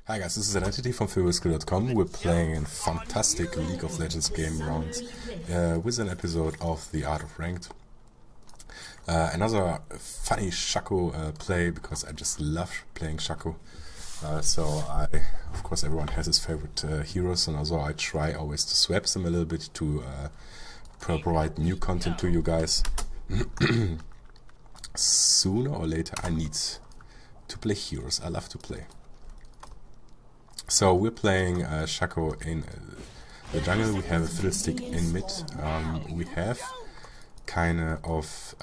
Hi guys, this is Id3ntyD from FearWithSkill.com. We're playing a fantastic League of Legends game round with an episode of The Art of Ranked. Another funny Shaco play because I just love playing Shaco. Of course, everyone has his favorite heroes, and also I try always to swap them a little bit to provide new content to you guys. Sooner or later, I need to play heroes. I love to play. So we're playing Shaco in the jungle. We have a fiddlestick in mid. We have kind of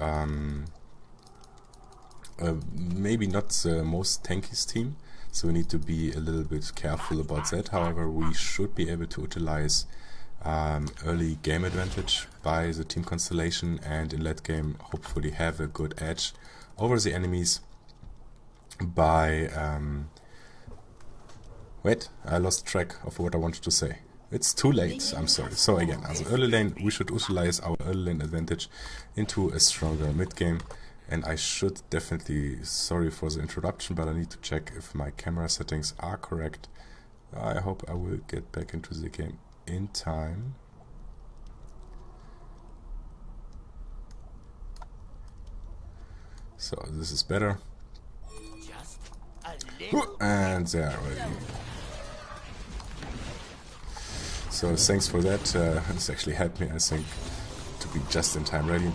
maybe not the most tankiest team, so we need to be a little bit careful about that. However, we should be able to utilize early game advantage by the team constellation, and in late game hopefully have a good edge over the enemies by wait, I lost track of what I wanted to say. It's too late, I'm sorry. So again, as an early lane, we should utilize our early lane advantage into a stronger mid game. And I should definitely, sorry for the interruption, but I need to check if my camera settings are correct. I hope I will get back into the game in time. So this is better. And there already. So thanks for that. This actually helped me, I think, to be just in time ready.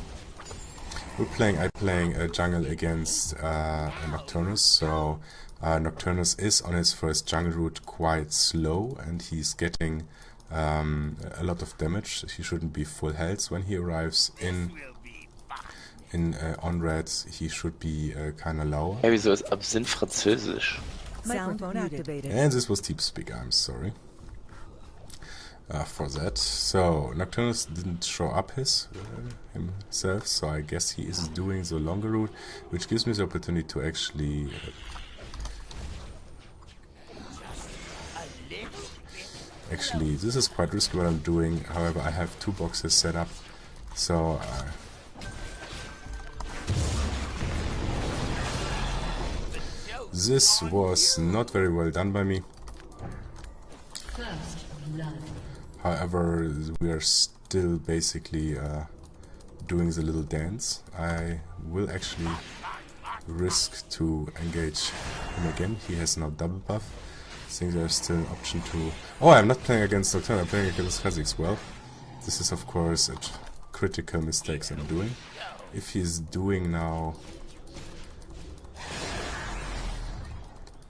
I'm playing a jungle against a Nocturnus. So Nocturnus is on his first jungle route quite slow, and he's getting a lot of damage. He shouldn't be full health when he arrives in on red. He should be kind of lower. Ja, wieso ist Absinth Französisch? And this was TeamSpeak, I'm sorry for that. So Nocturnus didn't show up himself, so I guess he is doing the longer route, which gives me the opportunity to actually this is quite risky what I'm doing. However, I have two boxes set up, so this was not very well done by me. However, we are still basically doing the little dance. I will actually risk to engage him again. He has now double buff. I think there's still an option to... Oh, I'm not playing against Nocturne, I'm playing against Kha'Zix. Well, this is of course a critical mistake I'm doing. If he's doing now...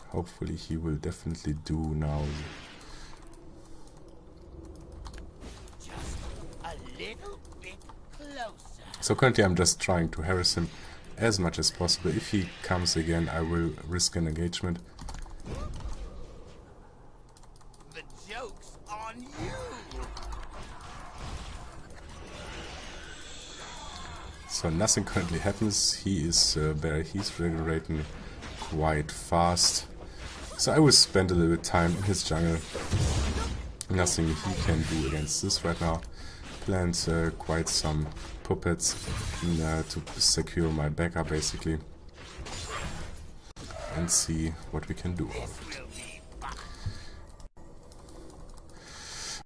Hopefully he will definitely do now... So currently I'm just trying to harass him as much as possible. If he comes again, I will risk an engagement. The joke's on you. So nothing currently happens. He is he's regenerating quite fast. So I will spend a little bit of time in his jungle. Nothing he can do against this right now. Plant quite some puppets to secure my backup basically, and see what we can do of it.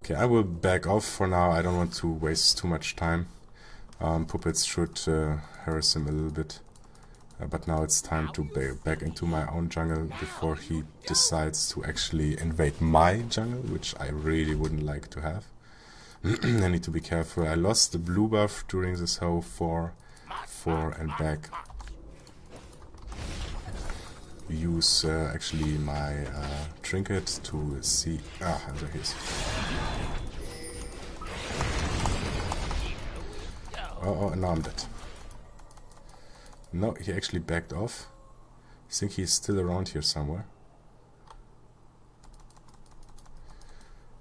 Okay, I will back off for now. I don't want to waste too much time. Puppets should harass him a little bit, but now it's time to back into my own jungle before he decides to actually invade my jungle, which I really wouldn't like to have. I need to be careful. I lost the blue buff during this whole 4 and back. Use actually my trinket to see... Ah, there he is. Oh, now I'm dead. No, he actually backed off. I think he's still around here somewhere.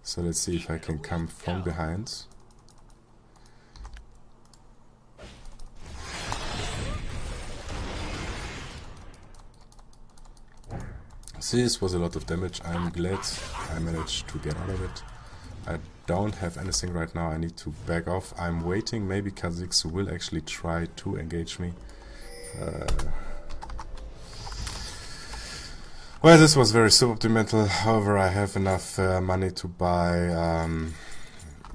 So let's see if I can come from behind. This was a lot of damage. I'm glad I managed to get out of it. I don't have anything right now. I need to back off. I'm waiting. Maybe Kha'Zix will actually try to engage me. Well, this was very suboptimal. However, I have enough money to buy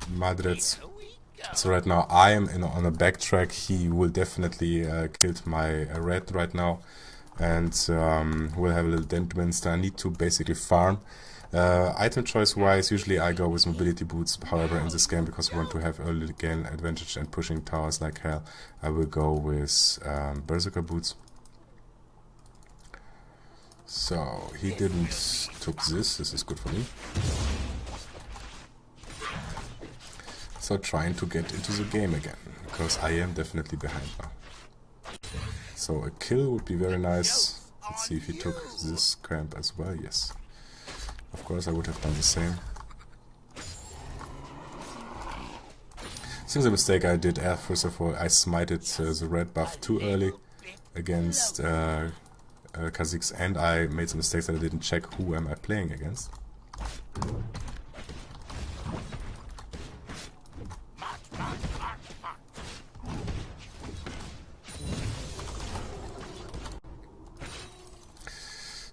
Madrids. Here we go. So right now I am on a backtrack. He will definitely killed my red right now, and we'll have a little Dentminster. I need to basically farm. Item choice wise, usually I go with mobility boots. However, in this game, because I want to have early game advantage and pushing towers like hell, I will go with berserker boots. So he didn't took this. This is good for me. So trying to get into the game again, because I am definitely behind now. So a kill would be very nice. Let's see if he took this camp as well. Yes. Of course I would have done the same. Seems a mistake I did. First of all, I smited the red buff too early against Kha'Zix, and I made some mistakes that I didn't check who am I playing against.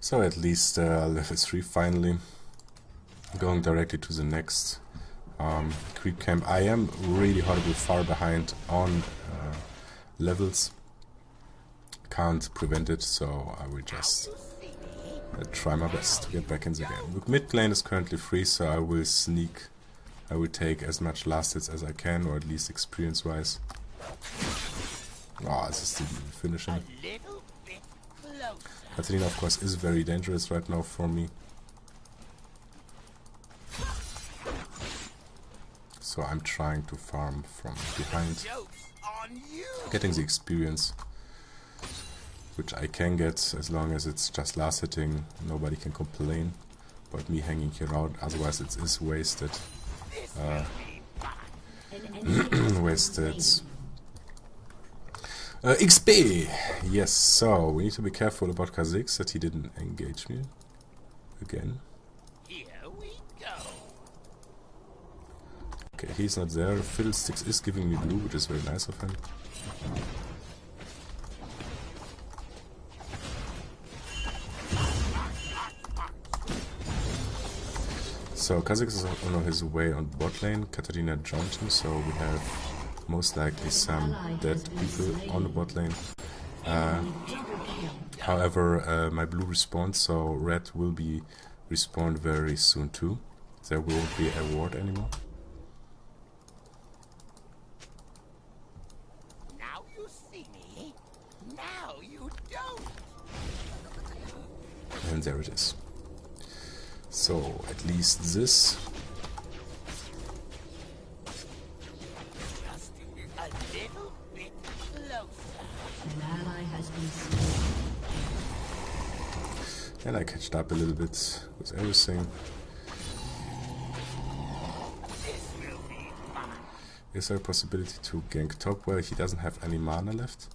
So at least level 3 finally. Going directly to the next creep camp. I am really horribly far behind on levels. Can't prevent it, so I will just try my best to get back in the game. Mid lane is currently free, so I will sneak. I will take as much last hits as I can, or at least experience wise. Oh, this is the finishing. Little bit closer. Katarina, of course, is very dangerous right now for me. So I'm trying to farm from behind, Joke's on you. getting the experience, which I can get as long as it's just last hitting. Nobody can complain about me hanging here out, otherwise it is wasted. Wasted XP! Yes, so we need to be careful about Kha'Zix that he didn't engage me again. Here we go. Okay, he's not there. Fiddlesticks is giving me blue, which is very nice of him. So Kha'Zix is on his way on bot lane. Katarina joined him, so we have most likely some dead people on the bot lane. However, my blue respawned, so red will be respawned very soon too. There won't be a ward anymore. Now you see me. Now you don't. And there it is. So at least this. Just a little bit closer. An ally has been slain. And I catched up a little bit with everything. This will be fun. Is there a possibility to gank top? Well, he doesn't have any mana left.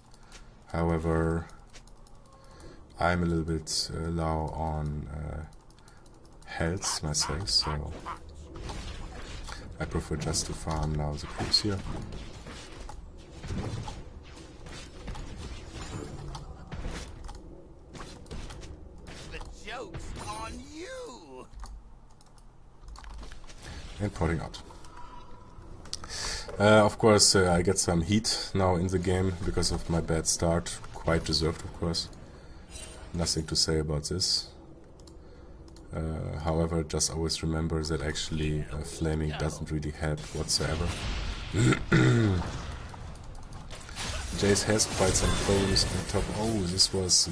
However, I'm a little bit low on health myself, so I prefer just to farm now the creeps here. The joke's on you. And porting out. Of course, I get some heat now in the game because of my bad start. Quite deserved, of course. Nothing to say about this. However, just always remember that actually flaming doesn't really help whatsoever. Jace has quite some problems on top. Oh, this was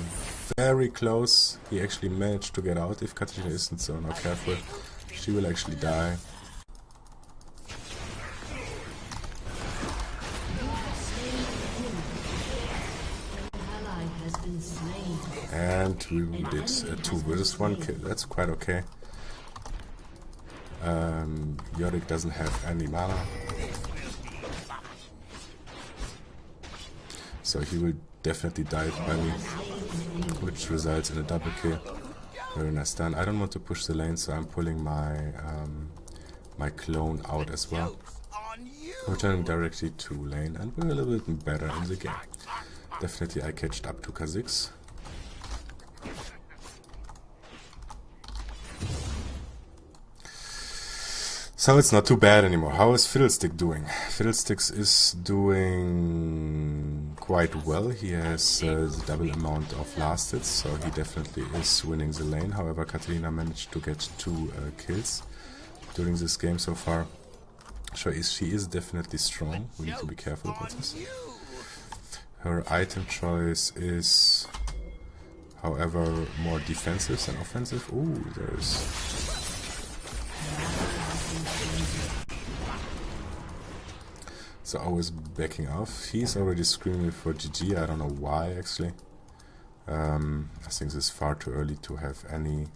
very close. He actually managed to get out. If Katarina isn't so not careful, she will actually die. Ally has been slain. And we did 2 versus 1 kill. That's quite okay. Yorick doesn't have any mana, so he will definitely die by me, which results in a double kill. Very nice done. I don't want to push the lane, so I'm pulling my my clone out as well. Joke's on you. Returning directly to lane, and we're a little bit better in the game. Definitely I catched up to Kha'Zix. So it's not too bad anymore. How is Fiddlestick doing? Fiddlesticks is doing quite well. He has the double amount of last hits, so he definitely is winning the lane. However, Katarina managed to get 2 kills during this game so far. So she is definitely strong. We need to be careful about this. Her item choice is, however, more defensive than offensive. Ooh, there's... So always backing off. He's already screaming for GG. I don't know why, actually. I think this is far too early to have any...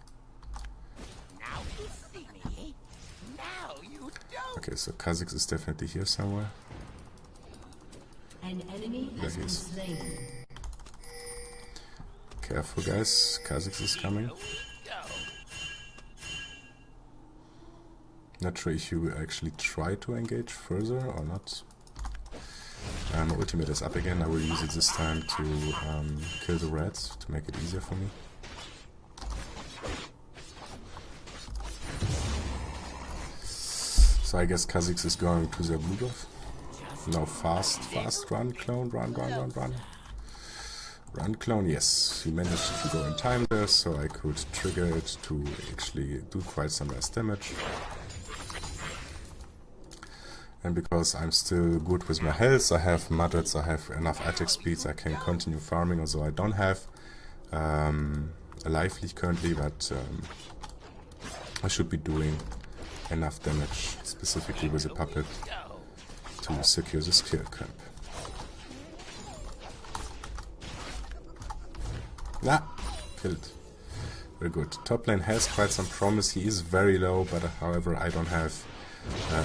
Now you see me. Now you don't. Okay, so Kha'Zix is definitely here somewhere. An enemy has been slain. Careful, guys. Kha'Zix is coming. Not sure if you actually try to engage further or not. My ultimate is up again. I will use it this time to kill the rats to make it easier for me. So I guess Kha'Zix is going to the blue buff. Now fast run, clone, run. Run, clone, yes. He managed to go in time there, so I could trigger it to actually do quite some less damage. And because I'm still good with my health, I have Madrets, I have enough attack speeds, I can continue farming, although I don't have a life lead currently, but I should be doing enough damage, specifically with a puppet, to secure the skill camp. Killed. Very good. Top lane has quite some promise, he is very low, but however I don't have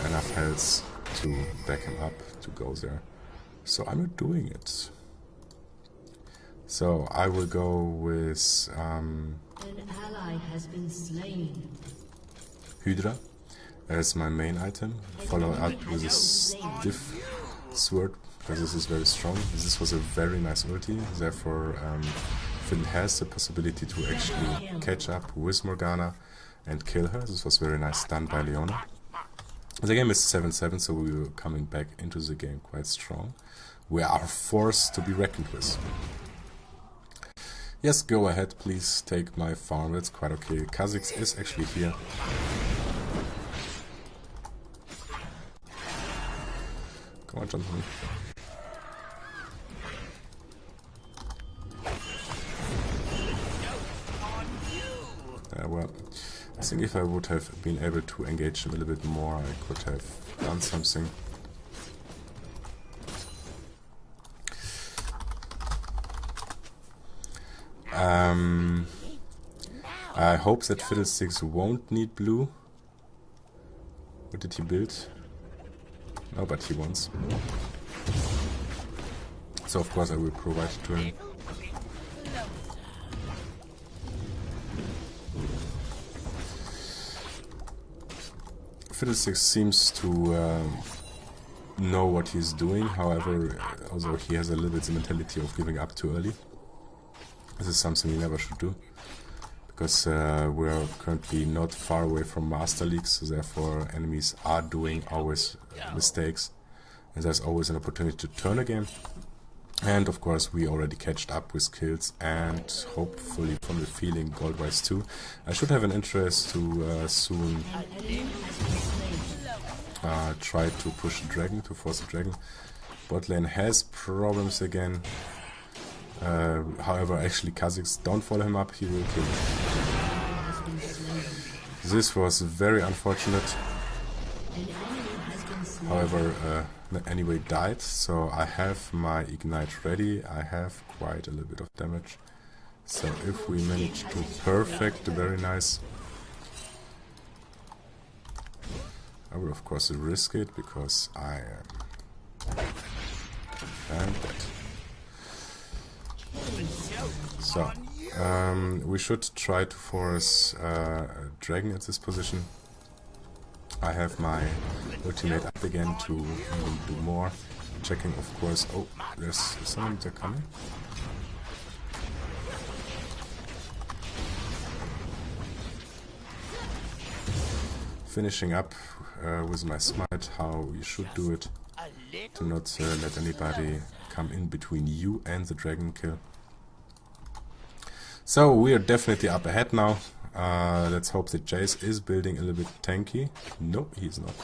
enough health to back him up to go there. So I'm not doing it. So I will go with An ally has been slain. Hydra as my main item. Follow up with a stiff sword, because this is very strong. This was a very nice ulti, therefore Finn has the possibility to actually catch up with Morgana and kill her. This was very nice done by Leona. The game is 7-7, so we are coming back into the game quite strong. We are forced to be reckoned with. Yes, go ahead, please take my farm, it's quite okay. Kha'Zix is actually here. Come on, Jonathan. Well, I think if I would have been able to engage him a little bit more, I could have done something. I hope that Fiddlesticks won't need blue. What did he build? No, but he wants. So of course I will provide it to him. Fiddlesticks seems to know what he's doing, however, although he has a little bit the mentality of giving up too early. This is something we never should do, because we're currently not far away from Master Leagues, so therefore enemies are doing always mistakes, and there's always an opportunity to turn a game. And of course we already catched up with kills, and hopefully from the feeling gold-wise too. I should have an interest to soon try to push the dragon, to force the dragon. Bot lane has problems again. However, actually Kha'Zix, don't follow him up, he will kill him. This was very unfortunate. However, anyway died, so I have my ignite ready. I have quite a little bit of damage. So if we manage to perfect, very nice. I will of course risk it, because I am dead. So, we should try to force a dragon at this position. I have my ultimate up again to even do more. Checking, of course. Oh, there's someone there coming. finishing up with my smite, how you should do it, A to little not let anybody come in between you and the dragon kill. So we are definitely up ahead now. Let's hope that Jace is building a little bit tanky. No, he's not.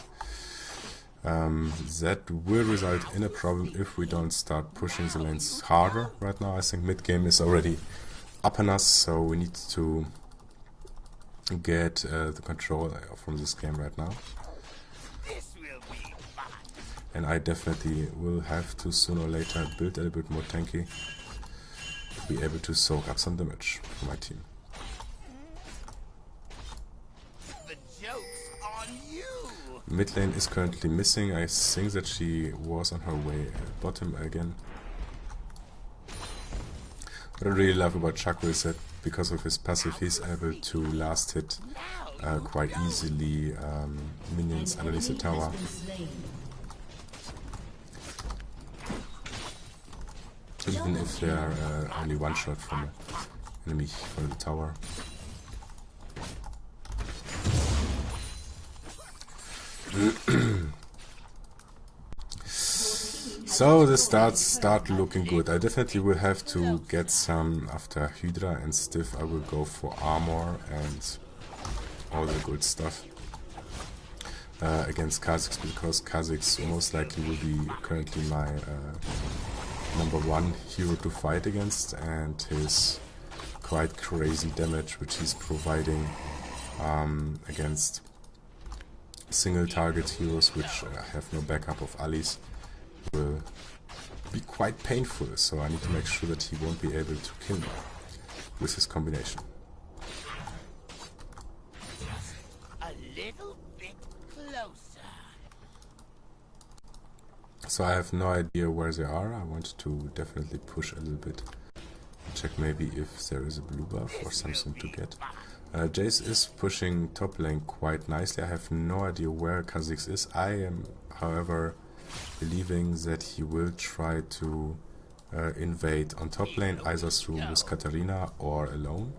That will result in a problem if we don't start pushing the lanes harder right now. I think mid game is already up on us, so we need to get the control from this game right now. This will be fun. And I definitely will have to sooner or later build a little bit more tanky to be able to soak up some damage for my team. The joke's on you. Mid lane is currently missing. I think that she was on her way bottom again. What I really love about Shaco is that because of his passive he's able to last hit quite easily minions underneath the tower. Even if they are only one shot from an enemy from the tower. So the start looking good. I definitely will have to get some after Hydra and Stiff. I will go for armor and all the good stuff against Kha'Zix, because Kha'Zix most likely will be currently my #1 hero to fight against, and his quite crazy damage which he's providing against single target heroes which have no backup of allies will be quite painful, so I need to make sure that he won't be able to kill me with his combination. A little bit closer. So I have no idea where they are. I want to definitely push a little bit. Check maybe if there is a blue buff or something to get. Jace is pushing top lane quite nicely. I have no idea where Kha'Zix is. I am, however, believing that he will try to invade on top lane, either through with Katarina or alone.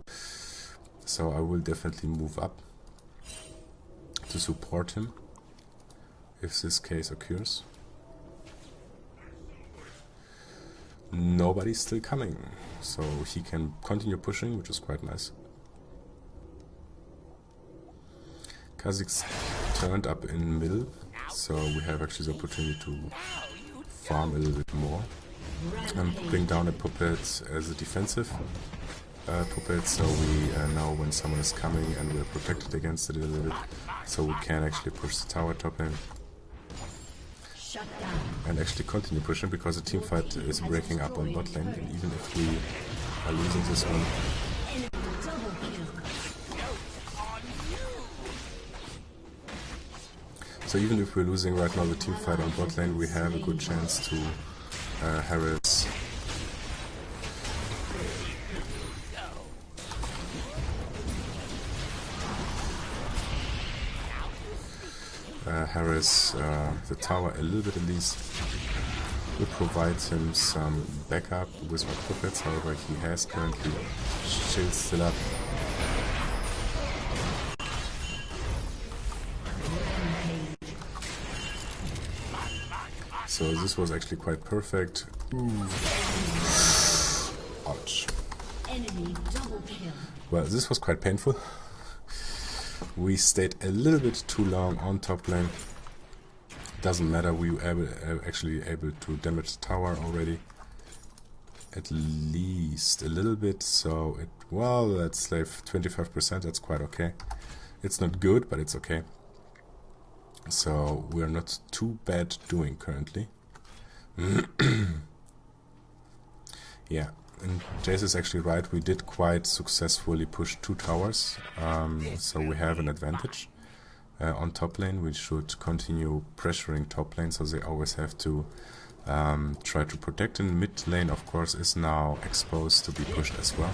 So I will definitely move up to support him if this case occurs. Nobody's still coming, so he can continue pushing, which is quite nice. Kha'Zix turned up in middle, so we have actually the opportunity to farm a little bit more. I'm putting down a puppet as a defensive puppet, so we know when someone is coming and we're protected against it a little bit, so we can actually push the tower top lane and actually continue pushing, because the team fight is breaking up on bot lane, and even if we are losing this one, so even if we're losing right now the team fight on bot lane, we have a good chance to harass the tower a little bit at least. We provide him some backup with my puppets, however he has currently shields still up. So this was actually quite perfect. Ooh. Ouch. Well, this was quite painful. We stayed a little bit too long on top lane. Doesn't matter, we were actually able to damage the tower already. At least a little bit, so it, well, let's say 25%, that's quite okay. It's not good, but it's okay. So we're not too bad doing currently. Yeah, and Jace is actually right, we did quite successfully push 2 towers, so we have an advantage. On top lane we should continue pressuring top lane, so they always have to try to protect, and mid lane of course is now exposed to be pushed as well.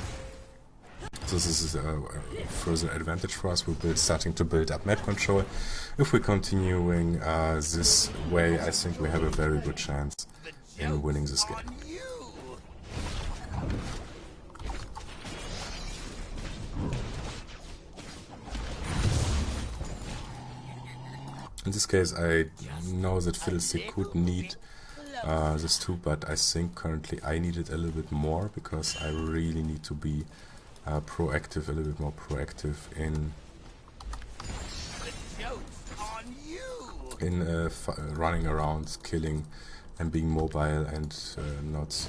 So this is a further advantage for us. We're starting to build up map control. If we're continuing this way, I think we have a very good chance in winning this game. In this case, I know that Fiddlestick could need this too, but I think currently I need it a little bit more because I really need to be proactive, a little bit more proactive in running around, killing, and being mobile, and not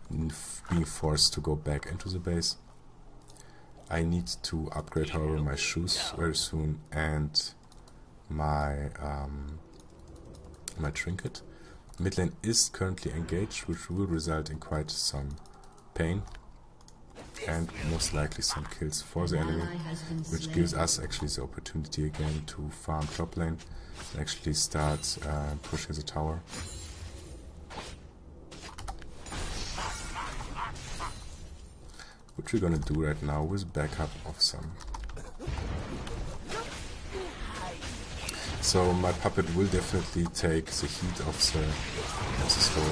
being forced to go back into the base. I need to upgrade, however, my shoes very soon and my my trinket. Mid lane is currently engaged, which will result in quite some pain and most likely some kills for the enemy, which gives us actually the opportunity again to farm top lane and actually start pushing the tower. Which we're gonna do right now with backup of some. So my puppet will definitely take the heat of this whole.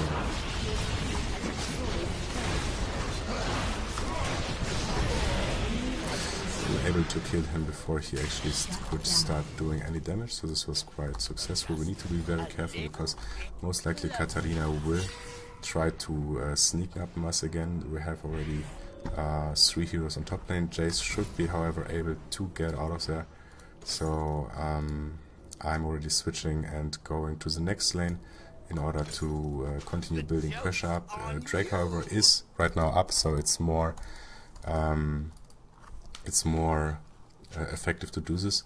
We were able to kill him before he actually could start doing any damage, so this was quite successful. We need to be very careful because most likely Katarina will try to sneak up on us again. We have already 3 heroes on top lane. Jace should be, however, able to get out of there. So I'm already switching and going to the next lane in order to continue building pressure up. Drake, however, is right now up, so it's more effective to do this.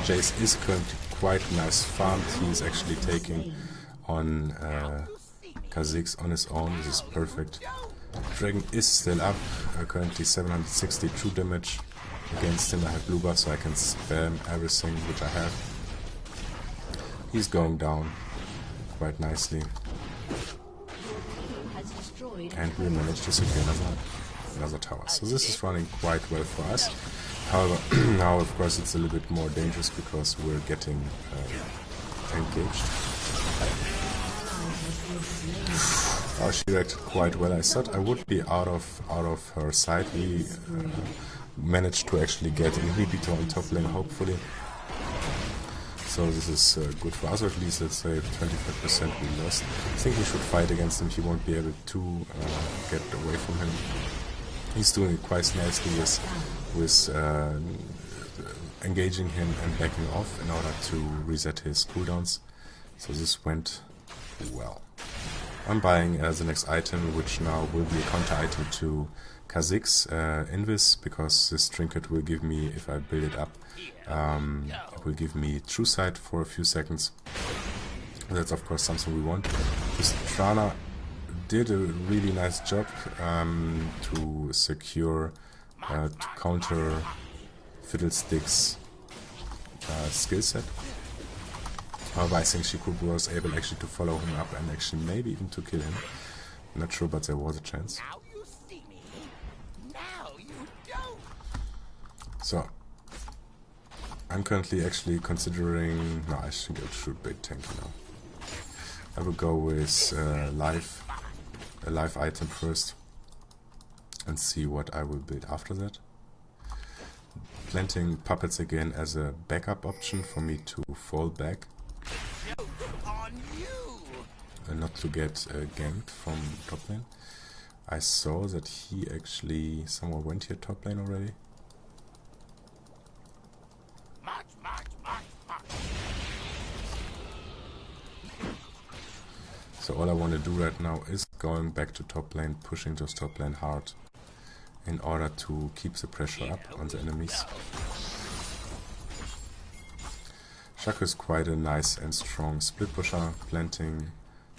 Jace is currently quite nice farmed. He is actually taking on Kha'Zix on his own. This is perfect. Dragon is still up, currently 760 true damage. Against him I have blue buff, so I can spam everything which I have. He's going down quite nicely. And we managed to secure another tower. So this is running quite well for us. However, now of course it's a little bit more dangerous because we're getting engaged. Oh, she reacted quite well. I thought I would be out of her side. We managed to actually get an inhibitor on top lane, hopefully. So this is good for us, or at least let's say 25% we lost. I think we should fight against him. He won't be able to get away from him. He's doing it quite nicely with engaging him and backing off in order to reset his cooldowns. So this went well. I'm buying the next item, which now will be a counter item to Kha'Zix Invis, because this trinket will give me, if I build it up, it will give me True Sight for a few seconds. That's of course something we want. This Trana did a really nice job to secure, to counter Fiddlestick's skill set. However, I think she was able actually to follow him up and actually maybe even to kill him. I'm not sure, but there was a chance. So, I'm currently actually considering... No, I think I should bait tank now. I will go with a live item first and see what I will build after that. Planting puppets again as a backup option for me to fall back. Not to get ganked from top lane. I saw that he actually somewhere went here top lane already. So all I want to do right now is going back to top lane, pushing those top lane hard in order to keep the pressure up on the enemies. Shaco is quite a nice and strong split pusher, planting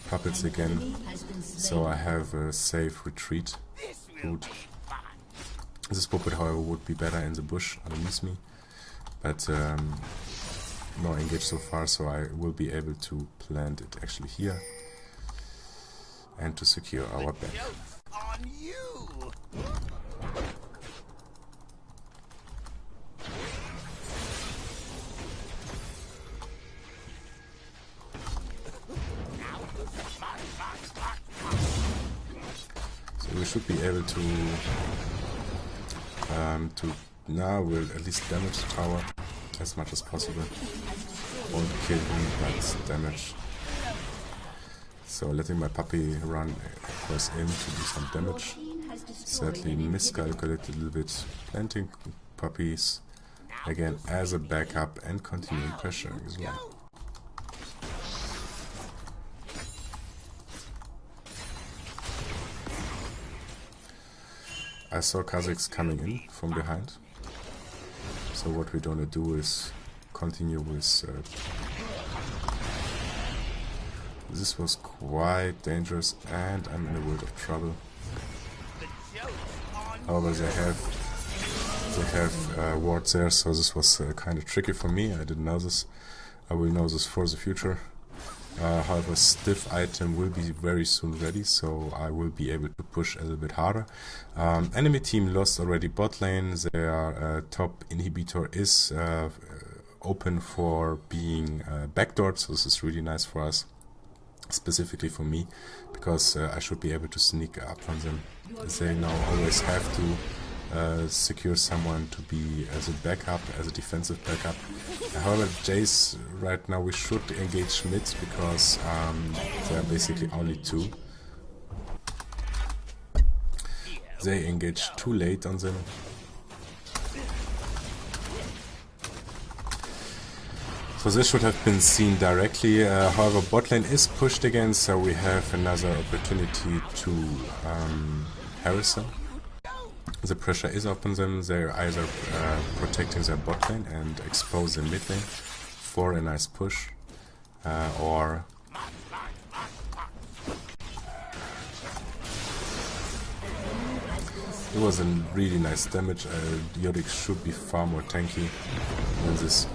puppets again, so I have a safe retreat route. This puppet, however, would be better in the bush underneath me, but no engage so far, so I will be able to plant it actually here and to secure our back. We should be able to now we'll at least damage the tower as much as possible. Won't kill him, but damage. So letting my puppy run across in to do some damage. Sadly miscalculated a little bit. Planting puppies again as a backup and continuing pressuring as well. I saw Kha'Zix coming in from behind. So what we're gonna do is continue with... this was quite dangerous and I'm in a world of trouble. However, they have wards there, so this was kind of tricky for me. I didn't know this. I will know this for the future. However, stiff item will be very soon ready, so I will be able to push a little bit harder. Enemy team lost already bot lane. Their top inhibitor is open for being backdoored, so this is really nice for us. Specifically for me, because I should be able to sneak up on them. They now always have to secure someone to be as a backup, as a defensive backup. However, Jace, right now we should engage mid because there are basically only two. They engage too late on them. So this should have been seen directly. However, bot lane is pushed again, so we have another opportunity to harass them. The pressure is up on them. They're either protecting their bot lane and expose the mid lane for a nice push, or it was a really nice damage. Yorick should be far more tanky than this.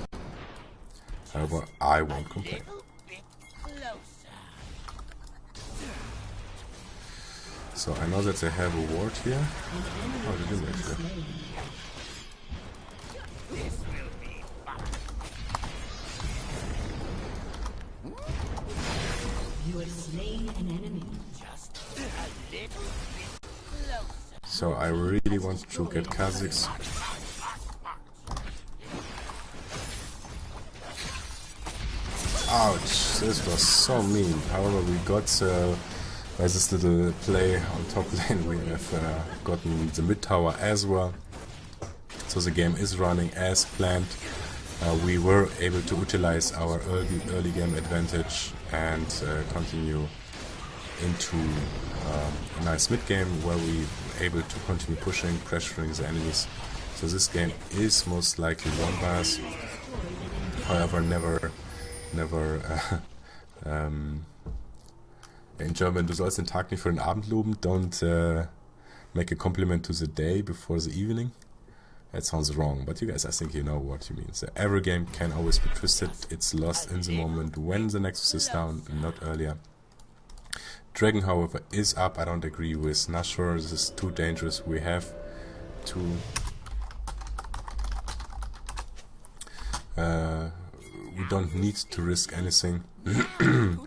However, I won't complain. So I know that they have a ward here. Oh, they didn't actually. You have slain an enemy. So I really want to get Kha'Zix. Ouch, this was so mean. However, we got by this little play on top lane, we have gotten the mid tower as well. So the game is running as planned. We were able to utilize our early game advantage and continue into a nice mid game where we were able to continue pushing, pressuring the enemies. So this game is most likely won by us. However, never in German, du sollst den Tag nicht für den Abend loben. Don't make a compliment to the day before the evening. That sounds wrong, but you guys, I think you know what you mean. So every game can always be twisted. It's lost in the moment when the Nexus is down, not earlier. Dragon, however, is up. I don't agree with Nashor. This is too dangerous. We have to... we don't need to risk anything in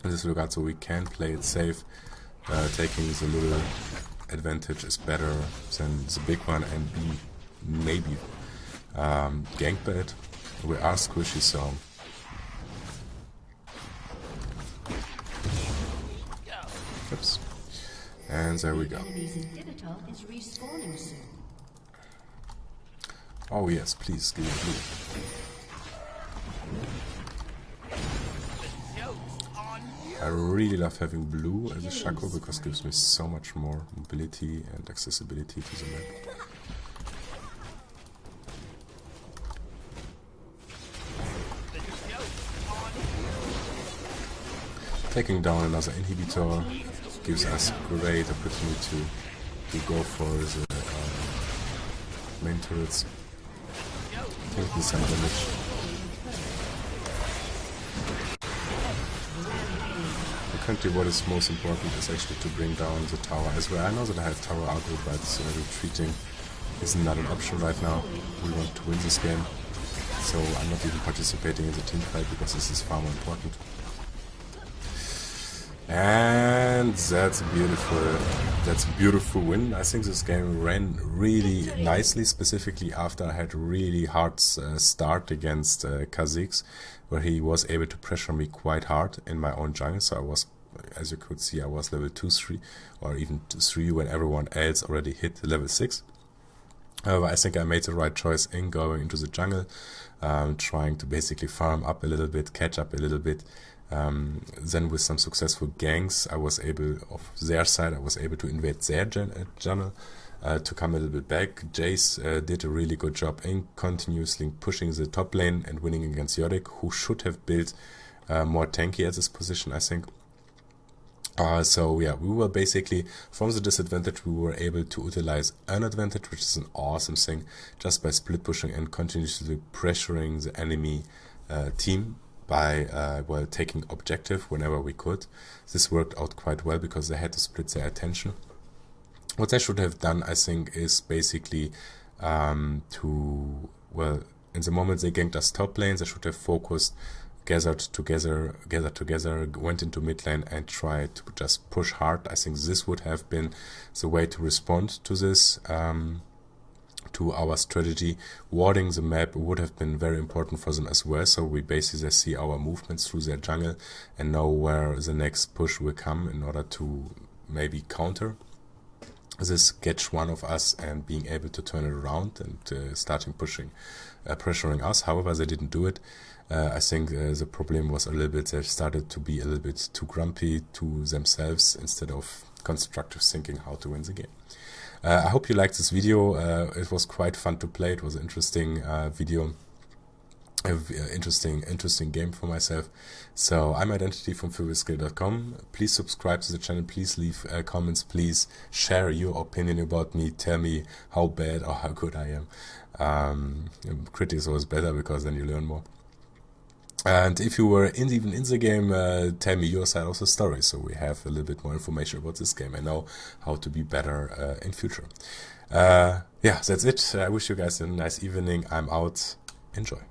this regard, so we can play it safe. Taking the little advantage is better than the big one, and be maybe ganked by it. We are squishy, so oops. And there we go. Oh yes, please give it blue. I really love having blue as a Shaco because it gives me so much more mobility and accessibility to the map. Taking down another inhibitor gives us great opportunity to go for the main turrets. Taking some damage. Currently what is most important is actually to bring down the tower as well. I know that I have tower aggro, but retreating is not an option right now. We want to win this game, so I'm not even participating in the team fight because this is far more important. And that's a beautiful win. I think this game ran really nicely, specifically after I had a really hard start against Kha'Zix, where he was able to pressure me quite hard in my own jungle. So I was, as you could see, I was level 2, 3, or even 3 when everyone else already hit level 6. However, I think I made the right choice in going into the jungle, trying to basically farm up a little bit, catch up a little bit. Then with some successful ganks, I was able, of their side, I was able to invade their jungle, to come a little bit back. Jace did a really good job in continuously pushing the top lane and winning against Yorick, who should have built more tanky at this position, I think. So yeah, we were basically, from the disadvantage, we were able to utilize an advantage, which is an awesome thing, just by split pushing and continuously pressuring the enemy team by well, taking objective whenever we could. This worked out quite well because they had to split their attention. What I should have done, I think, is basically to, well, in the moment they ganked us top lanes, I should have focused, gathered together, went into mid lane and tried to just push hard. I think this would have been the way to respond to this, to our strategy. Warding the map would have been very important for them as well, so we basically see our movements through their jungle and know where the next push will come in order to maybe counter this, catch one of us and being able to turn it around and starting pushing, pressuring us. However, they didn't do it. I think the problem was a little bit, they started to be a little bit too grumpy to themselves instead of constructive thinking how to win the game. I hope you liked this video. It was quite fun to play. It was an interesting video, interesting game for myself. So I'm Id3ntyD from FuriousSkill.com. Please subscribe to the channel. Please leave comments. Please share your opinion about me. Tell me how bad or how good I am. Critics always better because then you learn more. And if you were even in the game, tell me your side of the story, so we have a little bit more information about this game and know how to be better in future. Yeah, that's it. I wish you guys a nice evening. I'm out. Enjoy.